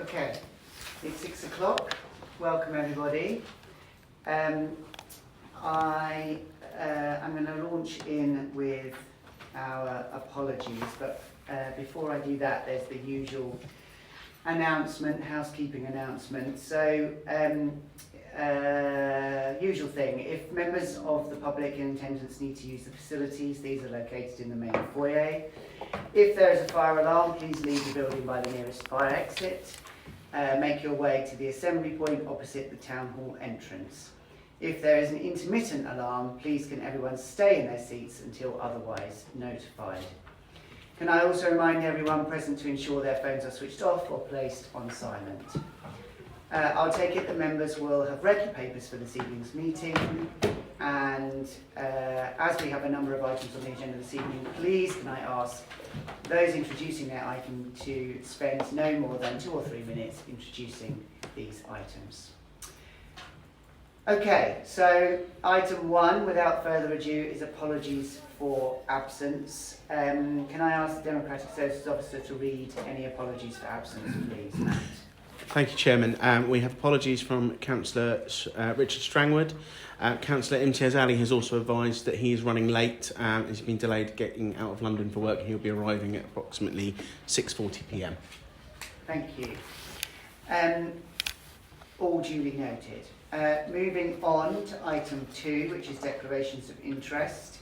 Okay, it's 6 o'clock. Welcome everybody. I'm going to launch in with our apologies, but before I do that, there's the usual housekeeping announcement. So, usual thing, if members of the public in attendance need to use the facilities, these are located in the main foyer. If there is a fire alarm, please leave the building by the nearest fire exit. Make your way to the assembly point opposite the town hall entrance. If there is an intermittent alarm, please can everyone stay in their seats until otherwise notified. Can I also remind everyone present to ensure their phones are switched off or placed on silent. I'll take it that members will have read the papers for this evening's meeting, and as we have a number of items on the agenda this evening, please can I ask those introducing their item to spend no more than 2 or 3 minutes introducing these items. Okay, so item 1, without further ado, is apologies for absence. Can I ask the Democratic Services Officer to read any apologies for absence, please, Matt? Thank you, Chairman. We have apologies from Councillor Richard Strangwood. Councillor Imtiaz Ali has also advised that he is running late. He's been delayed getting out of London for work, and he'll be arriving at approximately 6:40 p.m. Thank you. All duly noted. Moving on to item 2, which is declarations of interest.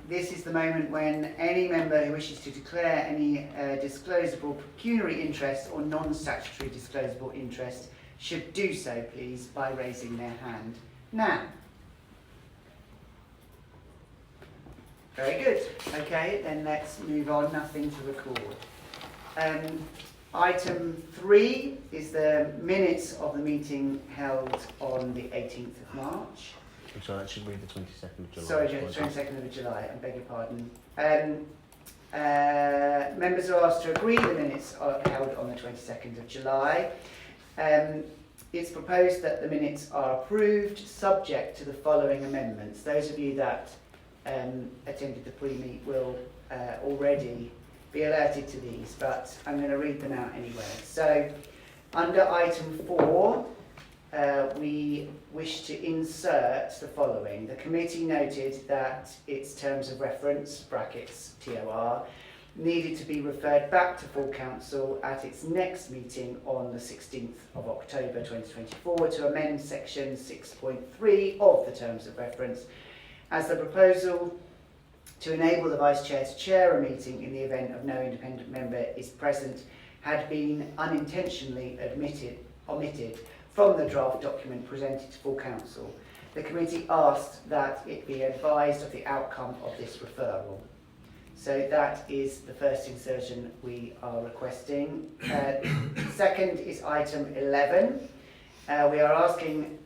This is the moment when any member who wishes to declare any disclosable pecuniary interest or non-statutory disclosable interest should do so, please, by raising their hand now. Very good. Okay, then let's move on. Nothing to record. Item 3 is the minutes of the meeting held on the 18th of March. I'm sorry, that should read the 22nd of July. Sorry, 22nd of July, I beg your pardon. Members are asked to agree the minutes are held on the 22nd of July. It's proposed that the minutes are approved subject to the following amendments. Those of you that attended the pre-meet will already be alerted to these, but I'm going to read them out anyway. So, under item 4, we wish to insert the following. The committee noted that its terms of reference, brackets TOR, needed to be referred back to full council at its next meeting on the 16th of October 2024 to amend section 6.3 of the terms of reference as the proposal to enable the Vice Chair to chair a meeting in the event of no independent member is present had been unintentionally omitted from the draft document presented to full council. The committee asked that it be advised of the outcome of this referral. So that is the first insertion we are requesting. Second is item 11. We are asking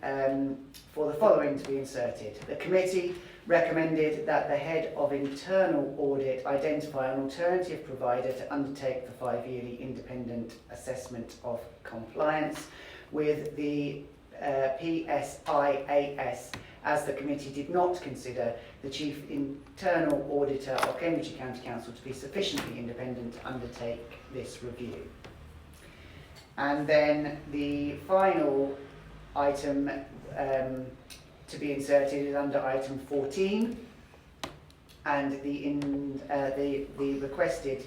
for the following to be inserted. The committee recommended that the head of internal audit identify an alternative provider to undertake the 5-yearly independent assessment of compliance with the PSIAS, as the committee did not consider the Chief Internal Auditor of Cambridgeshire County Council to be sufficiently independent to undertake this review. And then the final item to be inserted is under item 14, and the requested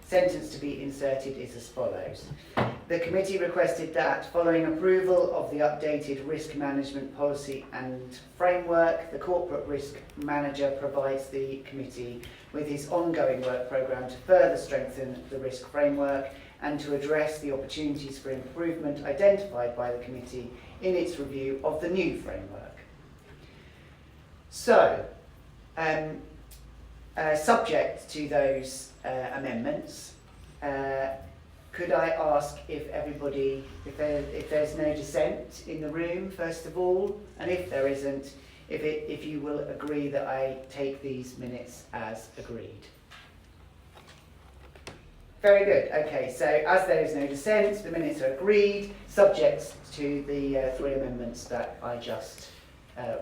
sentence to be inserted is as follows. The committee requested that, following approval of the updated risk management policy and framework, the corporate risk manager provides the committee with his ongoing work programme to further strengthen the risk framework and to address the opportunities for improvement identified by the committee in its review of the new framework. So, subject to those amendments, could I ask if everybody, if there's no dissent in the room, first of all, and if there isn't, if you will agree that I take these minutes as agreed. Very good. Okay, so as there is no dissent, the minutes are agreed, subject to the 3 amendments that I just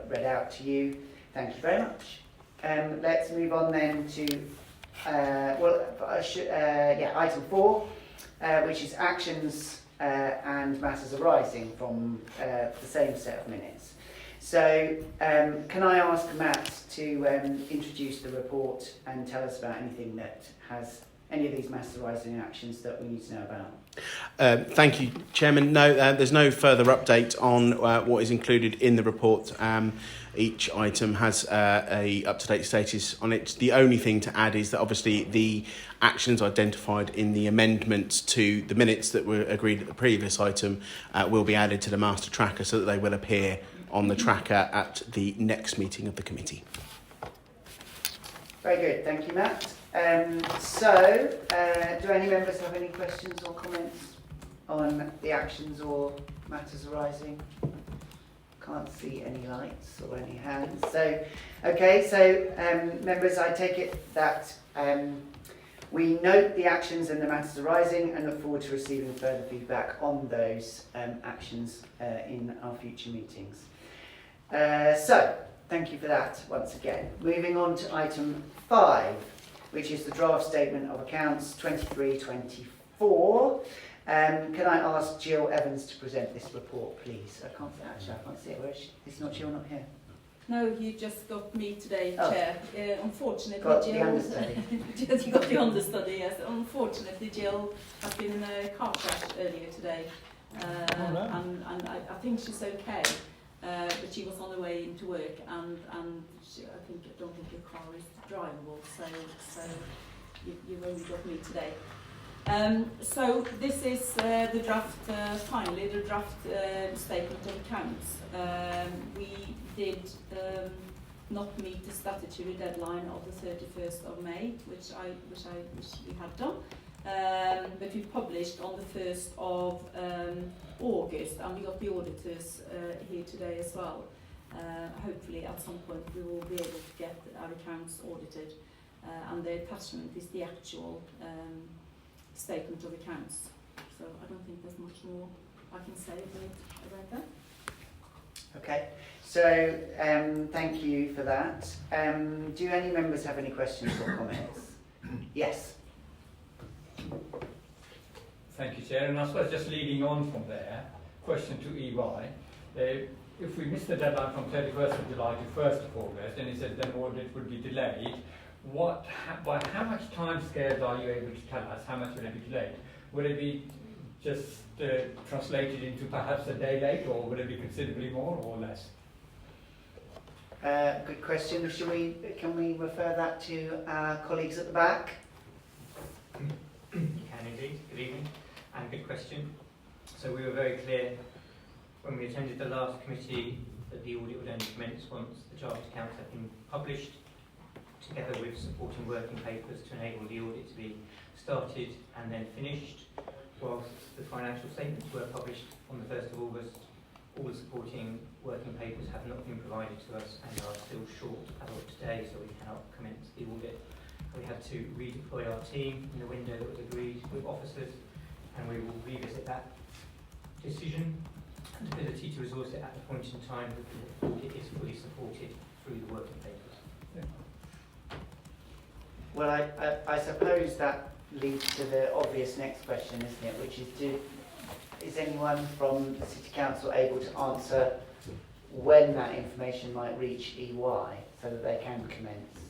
read out to you. Thank you very much. Let's move on then to item 4. which is actions and matters arising from the same set of minutes. So can I ask Matt to introduce the report and tell us about anything that has any of these matters arising actions that we need to know about? Thank you, Chairman. No, there's no further update on what is included in the report. Each item has a up-to-date status on it. The only thing to add is that obviously the actions identified in the amendments to the minutes that were agreed at the previous item will be added to the master tracker so that they will appear on the tracker at the next meeting of the committee. Very good, thank you, Matt. Do any members have any questions or comments on the actions or matters arising? Can't see any lights or any hands. Members, I take it that we note the actions and the matters arising and look forward to receiving further feedback on those actions in our future meetings. Thank you for that once again. Moving on to item 5, which is the draft statement of accounts 23-24. Can I ask Jill Evans to present this report, please? I can't see it. Where is she? Is not Jill not here? No, you just got me today, Oh. Chair. Unfortunately, Got Jill... the understudy. You got the understudy, yes. Unfortunately, Jill has been in a car crash earlier today. And I think she's okay. But she was on her way into work, and I don't think your car is drivable, so you've only got me today. So this is the draft, finally, the draft statement of accounts. We did not meet the statutory deadline of the 31st of May, which we had done. But we published on the 1st of August, and we got the auditors here today as well. Hopefully at some point we will be able to get our accounts audited, and the attachment is the actual statement of accounts. So I don't think there's much more I can say about that. Okay, so thank you for that. Do any members have any questions or comments? Yes. Thank you, Chair. And I suppose just leading on from there, question to EY. If we miss the deadline from 31st of July to 1st of August, and he said then audit would be delayed, by how much time scales are you able to tell us? How much will it be delayed? Will it be just translated into perhaps a day late, or will it be considerably more or less? Good question. Can we refer that to our colleagues at the back? You can indeed. Good evening, and good question. So we were very clear when we attended the last committee that the audit would only commence once the draft accounts have been published, together with supporting working papers to enable the audit to be started and then finished. Whilst the financial statements were published on the 1st of August, all the supporting working papers have not been provided to us and are still short as of today, so we cannot commence the audit. We had to redeploy our team in the window that was agreed with officers, and we will revisit that decision and ability to resource it at the point in time that the audit is fully supported through the working papers. Yeah. Well, I suppose that leads to the obvious next question, isn't it? Which is anyone from the City Council able to answer when that information might reach EY so that they can commence?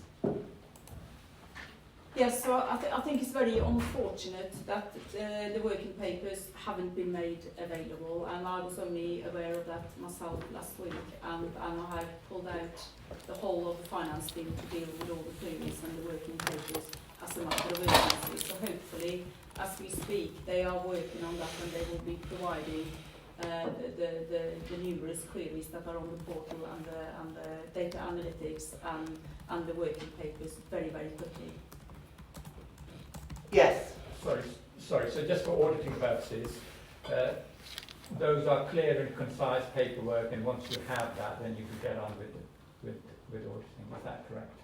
Yes, so I think it's very unfortunate that the working papers haven't been made available, and I was only aware of that myself last week, and I have pulled out the whole of the finance team to deal with all the queries and the working papers as a matter of urgency. So hopefully, as we speak, they are working on that, and they will be providing the numerous queries that are on the portal and the data analytics and the working papers very, very quickly. Yes. Sorry. So just for auditing purposes, those are clear and concise paperwork, and once you have that, then you can get on with auditing. Is that correct?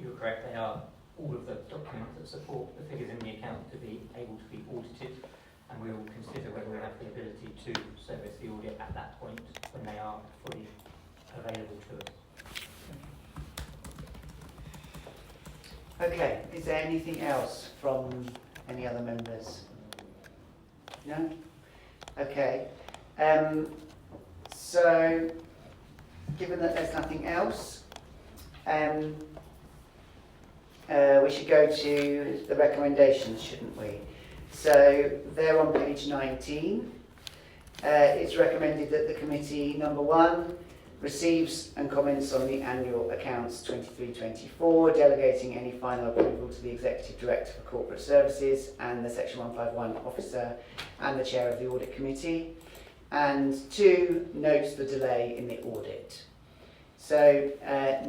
You're correct. They are all of the documents that support the figures in the account to be able to be audited, and we will consider whether we have the ability to service the audit at that point when they are fully available to us. Okay, is there anything else from Any other members? No? Okay. So, given that there's nothing else, we should go to the recommendations, shouldn't we? So, they're on page 19. It's recommended that the committee, number 1, receives and comments on the annual accounts 23-24, delegating any final approval to the Executive Director for Corporate Services and the Section 151 Officer and the Chair of the Audit Committee. And 2, notes the delay in the audit. So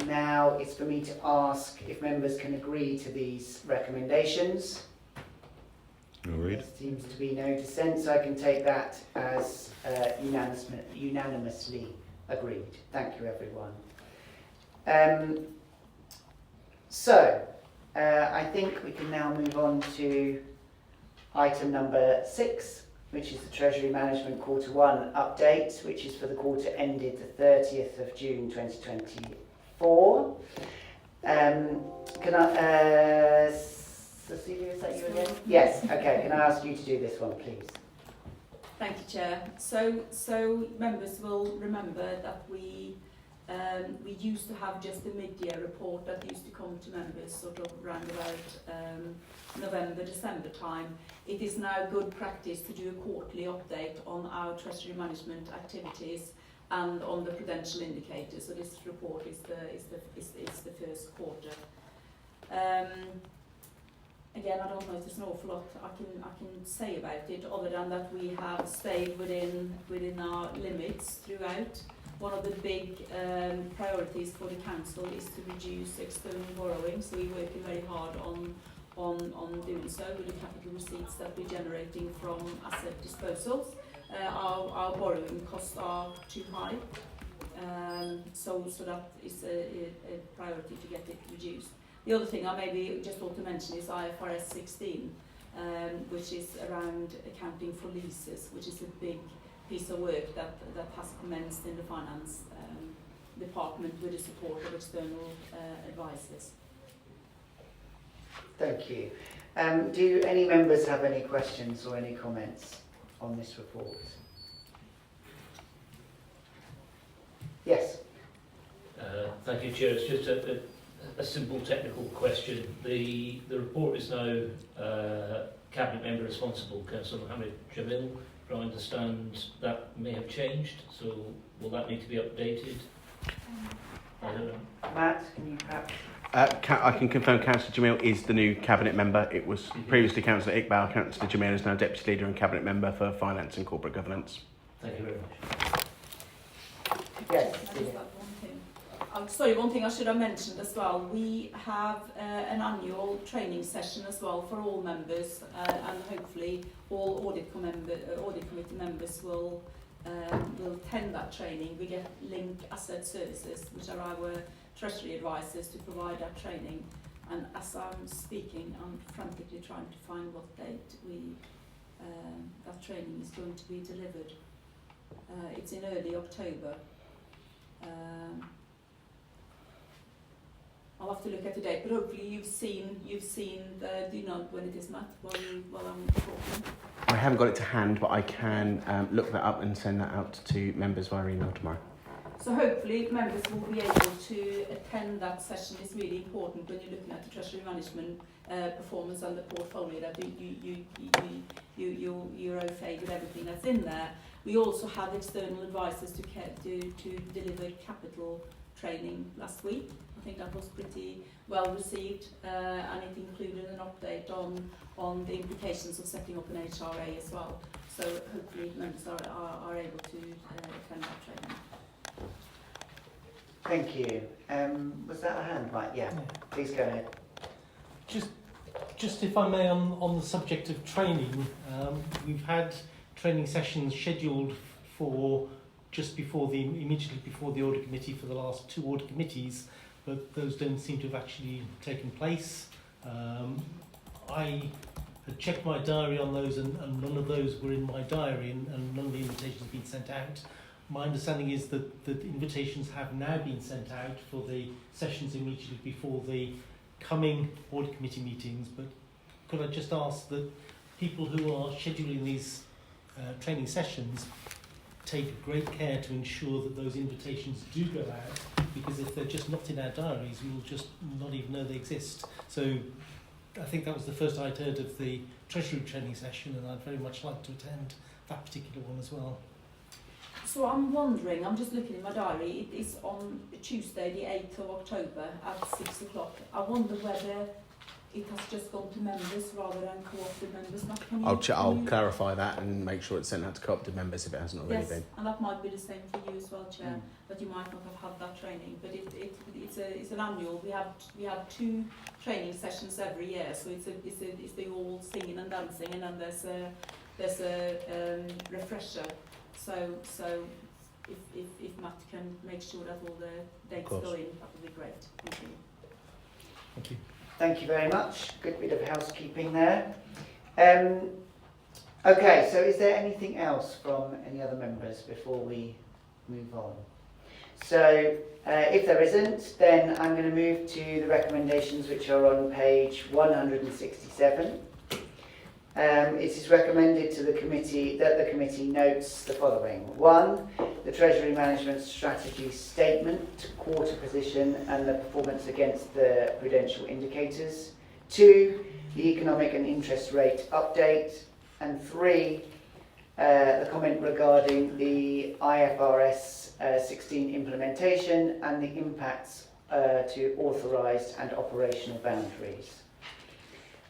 now it's for me to ask if members can agree to these recommendations. Agreed. There seems to be no dissent, so I can take that as unanimously agreed. Thank you, everyone. I think we can now move on to item number 6, which is the Treasury Management Quarter 1 update, which is for the quarter ended the 30th of June 2024. Can I, Cecilia, is that you again? Yes, okay. Can I ask you to do this one, please? Thank you, Chair. So members will remember that we used to have just a mid-year report that used to come to members sort of around about November, December time. It is now good practice to do a quarterly update on our treasury management activities and on the prudential indicators. So this report is the first quarter. Again, I don't know if there's an awful lot I can say about it, other than that we have stayed within our limits throughout. One of the big priorities for the council is to reduce external borrowing, so we're working very hard on doing so with the capital receipts that we're generating from asset disposals. Our borrowing costs are too high, so that is a priority to get it reduced. The other thing I maybe just want to mention is IFRS 16, which is around accounting for leases, which is a big piece of work that has commenced in the finance department with the support of external advisors. Thank you. Do any members have any questions or any comments on this report? Yes. Thank you, Chair. It's just a simple technical question. The report is now Cabinet Member responsible, Councillor Mohammed Jamil. But I understand that may have changed, so will that need to be updated? I don't know. Matt, can you perhaps? I can confirm Councillor Jamil is the new Cabinet Member. It was previously Councillor Iqbal. Councillor Jamil is now Deputy Leader and Cabinet Member for Finance and Corporate Governance. Thank you very much. Yes. Sorry, one thing I should have mentioned as well. We have an annual training session as well for all members, and hopefully all audit committee members will attend that training. We get Link Asset Services, which are our treasury advisors, to provide that training. And as I'm speaking, I'm frantically trying to find what date that training is going to be delivered. It's in early October. I'll have to look at the date, but hopefully you've seen the, do you know when it is, Matt, while I'm talking? I haven't got it to hand, but I can look that up and send that out to members via email tomorrow. So hopefully members will be able to attend that session. It's really important when you're looking at the treasury management performance and the portfolio that you're okay with everything that's in there. We also had external advisors to deliver capital training last week. I think that was pretty well received, and it included an update on the implications of setting up an HRA as well. So hopefully members are able to attend that training. Thank you. Was that a hand, Mike? Yeah. Please go ahead. Just if I may, on the subject of training, we've had training sessions scheduled for immediately before the audit committee for the last 2 audit committees, but those don't seem to have actually taken place. I had checked my diary on those, and none of those were in my diary, and none of the invitations have been sent out. My understanding is that the invitations have now been sent out for the sessions immediately before the coming audit committee meetings, but could I just ask that people who are scheduling these training sessions take great care to ensure that those invitations do go out, because if they're just not in our diaries, we will just not even know they exist. So I think that was the first I'd heard of the Treasury training session, and I'd very much like to attend that particular one as well. So I'm wondering, I'm just looking in my diary, it is on Tuesday the 8th of October at 6 o'clock. I wonder whether it has just gone to members rather than co-opted members. Matt, can you, I'll clarify that and make sure it's sent out to co-opted members if it hasn't already yes, been. and that might be the same for you as well, Chair, but you might not have had that training. But it's an annual. We have 2 training sessions every year, so it's the all singing and dancing, and then there's a refresher. So if Matt can make sure that all the dates go in, that would be great. Thank you. Thank you. Thank you very much. Good bit of housekeeping there. Okay, so is there anything else from any other members before we move on? So if there isn't, then I'm going to move to the recommendations which are on page 167. It is recommended to the committee that the committee notes the following. 1, the Treasury Management Strategy Statement, quarter position and the performance against the prudential indicators. 2, the economic and interest rate update. And 3, the comment regarding the IFRS 16 implementation and the impacts to authorised and operational boundaries.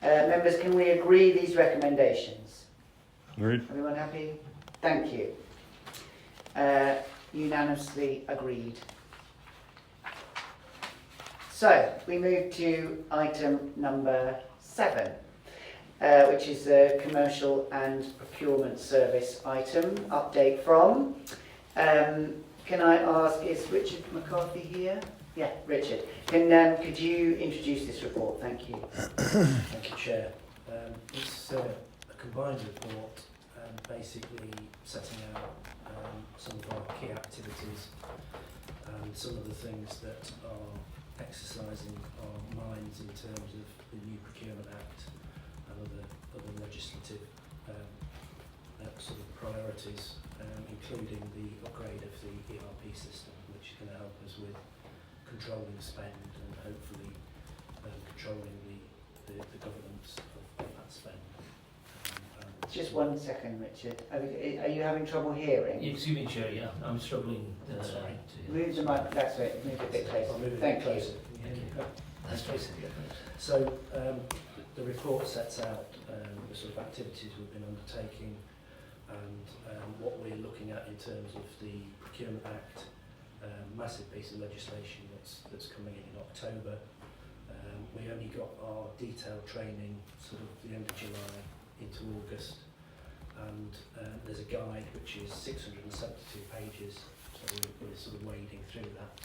Members, can we agree these recommendations? Agreed. Everyone happy? Thank you. Unanimously agreed. So, we move to item number 7, which is the commercial and procurement service item, update from. Can I ask, is Richard McCarthy here? Yeah, Richard. Could you introduce this report? Thank you. Thank you, Chair. It's a combined report, basically setting out some of our key activities and some of the things that are exercising our minds in terms of the new Procurement Act and other legislative sort of priorities, including the upgrade of the ERP system, which is going to help us with controlling spend and hopefully controlling the governance of that spend. Just 1 second, Richard. Are you having trouble hearing? Excuse me, Chair, yeah, I'm struggling Sorry. to... Move the mic, that's it, move it a bit closer. I'll move it Thank you. closer. That's basically it. So the report sets out the sort of activities we've been undertaking and what we're looking at in terms of the Procurement Act, massive piece of legislation that's coming in October. We only got our detailed training sort of the end of July into August, and there's a guide which is 672 pages, so we're sort of wading through that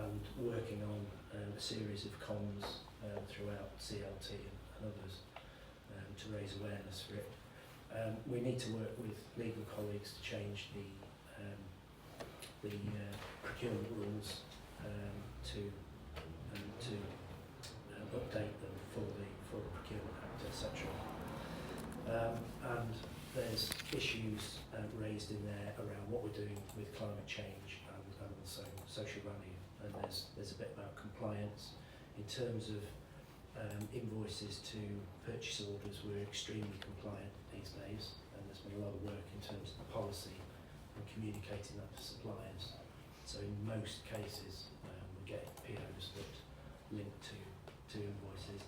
and working on a series of comms throughout CLT and others to raise awareness for it. We need to work with legal colleagues to change the procurement rules to update them for the Procurement Act, etc. And there's issues raised in there around what we're doing with climate change and also social value. And there's a bit about compliance in terms of invoices to purchase orders. We're extremely compliant these days, and there's been a lot of work in terms of the policy and communicating that to suppliers. So in most cases, we're getting POs that link to invoices.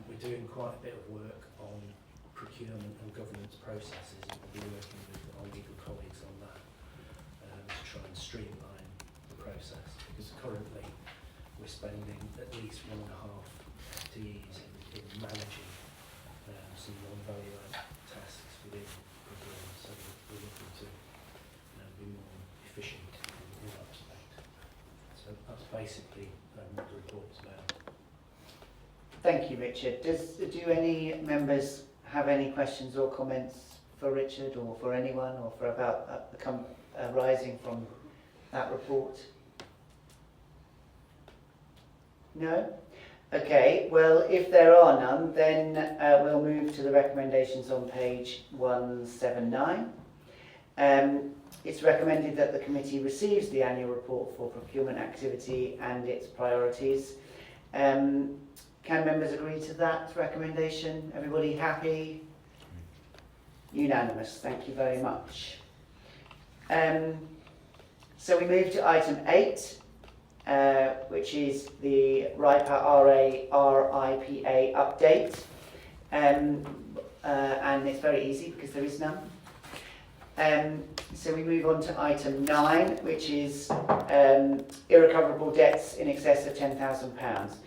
We're doing quite a bit of work on procurement and governance processes, and we'll be working with our legal colleagues on that to try and streamline the process, because currently we're spending at least 1.5 FTEs in managing some non-value add tasks within procurement, so we're looking to be more efficient in that respect. So that's basically what the report's about. Thank you, Richard. Do any members have any questions or comments for Richard or for anyone or for about arising from that report? No? Okay, well, if there are none, then we'll move to the recommendations on page 179. It's recommended that the committee receives the annual report for procurement activity and its priorities. Can members agree to that recommendation? Everybody happy? Unanimous, thank you very much. So we move to item 8, which is the RIPA update. And it's very easy because there is none. So we move on to item 9, which is irrecoverable debts in excess of £10,000.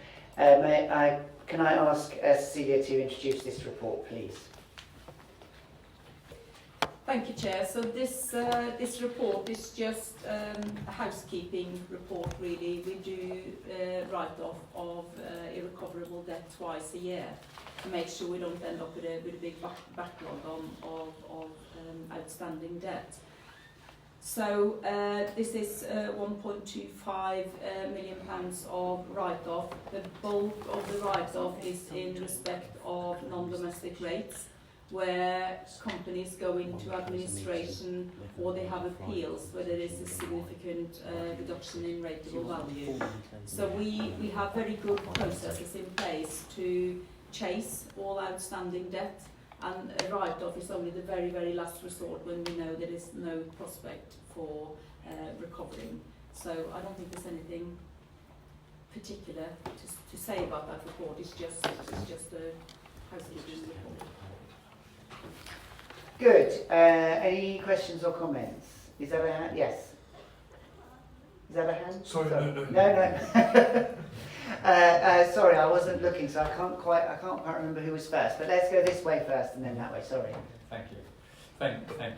Can I ask Cecilia to introduce this report, please? Thank you, Chair. So this report is just a housekeeping report, really. We do write-off of irrecoverable debt twice a year to make sure we don't end up with a big backlog of outstanding debt. So this is £1.25 million of write-off. The bulk of the write-off is in respect of non-domestic rates, where companies go into administration or they have appeals where there is a significant reduction in rateable value. So we have very good processes in place to chase all outstanding debt, and a write-off is only the very, very last resort when we know there is no prospect for recovering. So I don't think there's anything particular to say about that report. It's just a housekeeping report. Good. Any questions or comments? Is that a hand? Yes. Is that a hand? Sorry, no. No. Sorry, I wasn't looking, so I can't quite remember who was first. But let's go this way first, and then that way. Sorry. Thank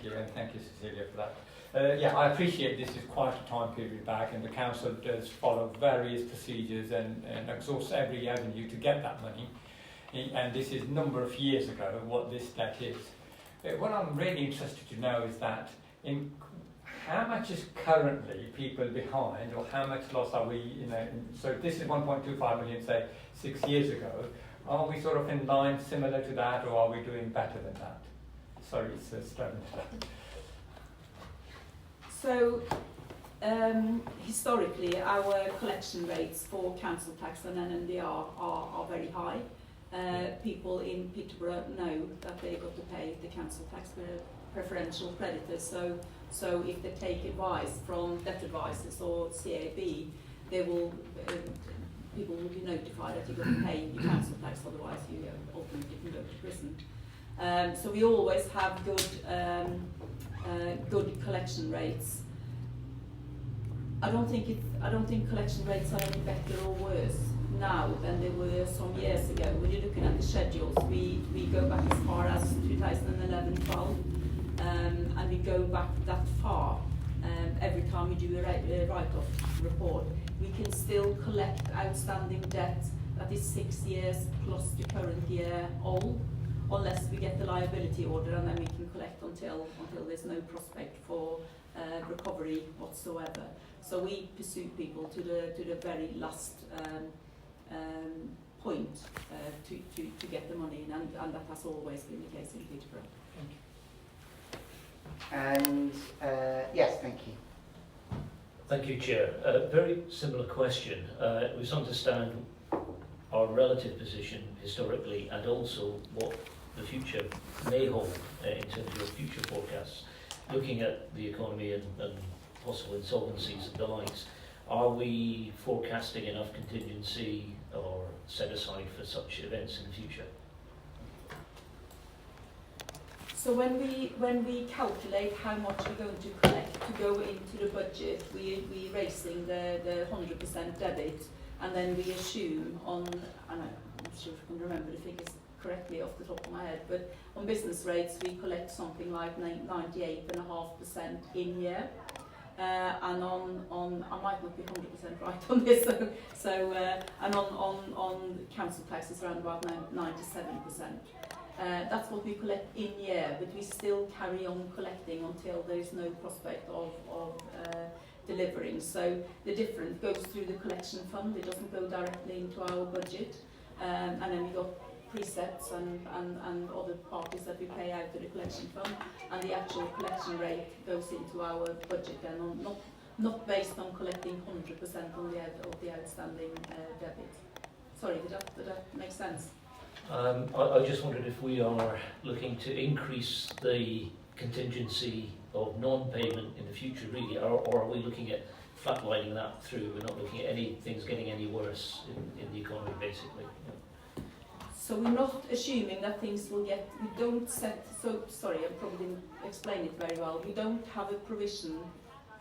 you, and thank you, Cecilia, for that. Yeah, I appreciate this is quite a time period back, and the council does follow various procedures and exhausts every avenue to get that money. And this is a number of years ago what this debt is. What I'm really interested to know is that how much is currently people behind, or how much loss are we, so this is 1.25 million, say, 6 years ago. Are we sort of in line similar to that, or are we doing better than that? Sorry, it's struggling. So, historically, our collection rates for council tax and NNDR are very high. People in Peterborough know that they've got to pay the council tax for preferential creditors. So if they take advice from debt advisors or CAB, they will people will be notified that you've got to pay your council tax, otherwise you ultimately can go to prison. So we always have good collection rates. I don't think collection rates are any better or worse now than they were some years ago. When you're looking at the schedules, we go back as far as 2011-12, and we go back that far. Every time we do a write-off report, we can still collect outstanding debt that is 6 years plus the current year old, unless we get the liability order, and then we can collect until there's no prospect for recovery whatsoever. So we pursue people to the very last point to get the money in, and that has always been the case in Peterborough. And yes, thank you. Thank you, Chair. Very similar question. We just understand our relative position historically, and also what the future may hold in terms of your future forecasts. Looking at the economy and possible insolvencies and the likes, are we forecasting enough contingency or set aside for such events in the future? So when we calculate how much we're going to collect to go into the budget, we're raising the 100% debit, and then we assume on, and I'm not sure if I can remember the figures correctly off the top of my head, but on business rates we collect something like 98.5% in year, and on I might not be 100% right on this, and on council tax is around about 97%. That's what we collect in year, but we still carry on collecting until there is no prospect of delivering. So the difference goes through the collection fund. It doesn't go directly into our budget. And then we got precepts and other parties that we pay out to the collection fund, and the actual collection rate goes into our budget then, not based on collecting 100% on the outstanding debit. Sorry, did that make sense? I just wondered if we are looking to increase the contingency of non-payment in the future, really, or are we looking at flatlining that through? We're not looking at any things getting any worse in the economy, basically. Yeah. So we're not assuming that things will get. We don't set. So sorry, I probably didn't explain it very well. We don't have a provision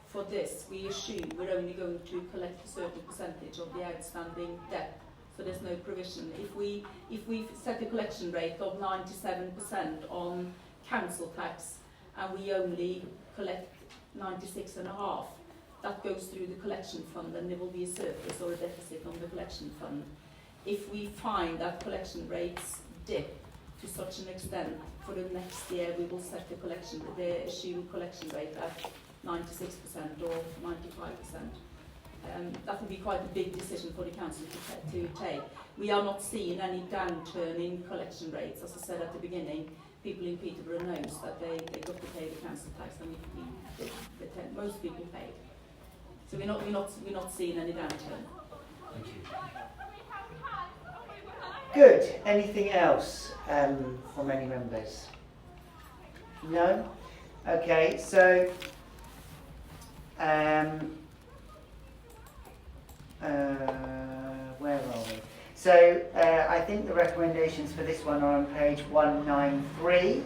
for this. We assume we're only going to collect a certain percentage of the outstanding debt. So there's no provision. If we set a collection rate of 97% on council tax and we only collect 96.5%, that goes through the collection fund, and there will be a surplus or a deficit on the collection fund. If we find that collection rates dip to such an extent, for the next year we will set the assumed collection rate at 96% or 95%. That would be quite a big decision for the council to take. We are not seeing any downturn in collection rates. As I said at the beginning, people in Peterborough knows that they got to pay the council tax, and most people paid. So we're not seeing any downturn. Thank you. Good. Anything else from any members? No? Okay, so where are we? So I think the recommendations for this one are on page 193,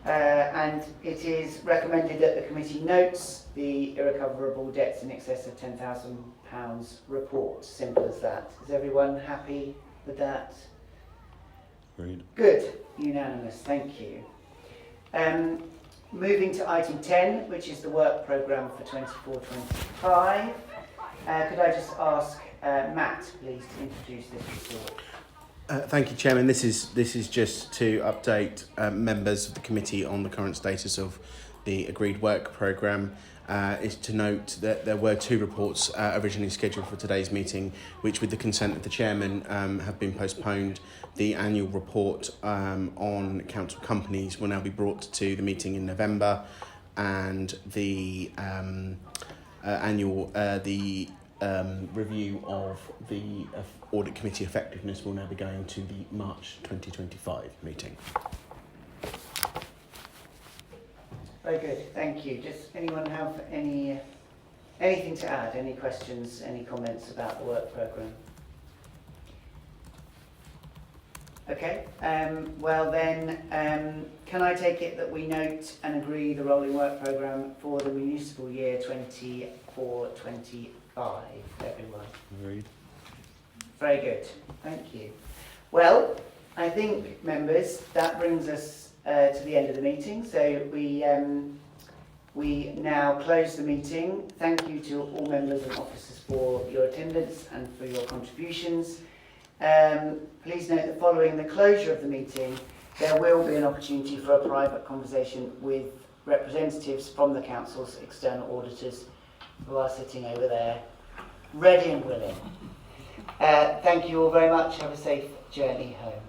and it is recommended that the committee notes the irrecoverable debts in excess of £10,000 report. Simple as that. Is everyone happy with that? Agreed. Good. Unanimous. Thank you. Moving to item 10, which is the work programme for 24-25. Could I just ask Matt, please, to introduce this report? Thank you, Chairman. This is just to update members of the committee on the current status of the agreed work programme. Is to note that there were two reports originally scheduled for today's meeting, which, with the consent of the chairman, have been postponed. The annual report on council companies will now be brought to the meeting in November, and the review of the audit committee effectiveness will now be going to the March 2025 meeting. Very good, thank you. Does anyone have anything to add? Any questions, any comments about the work programme? Okay, well then, can I take it that we note and agree the rolling work programme for the municipal year 24-25, everyone? Agreed. Very good, thank you. Well, I think, members, that brings us to the end of the meeting. So we now close the meeting. Thank you to all members and officers for your attendance and for your contributions. Please note that following the closure of the meeting, there will be an opportunity for a private conversation with representatives from the council's external auditors, who are sitting over there, ready and willing. Thank you all very much. Have a safe journey home.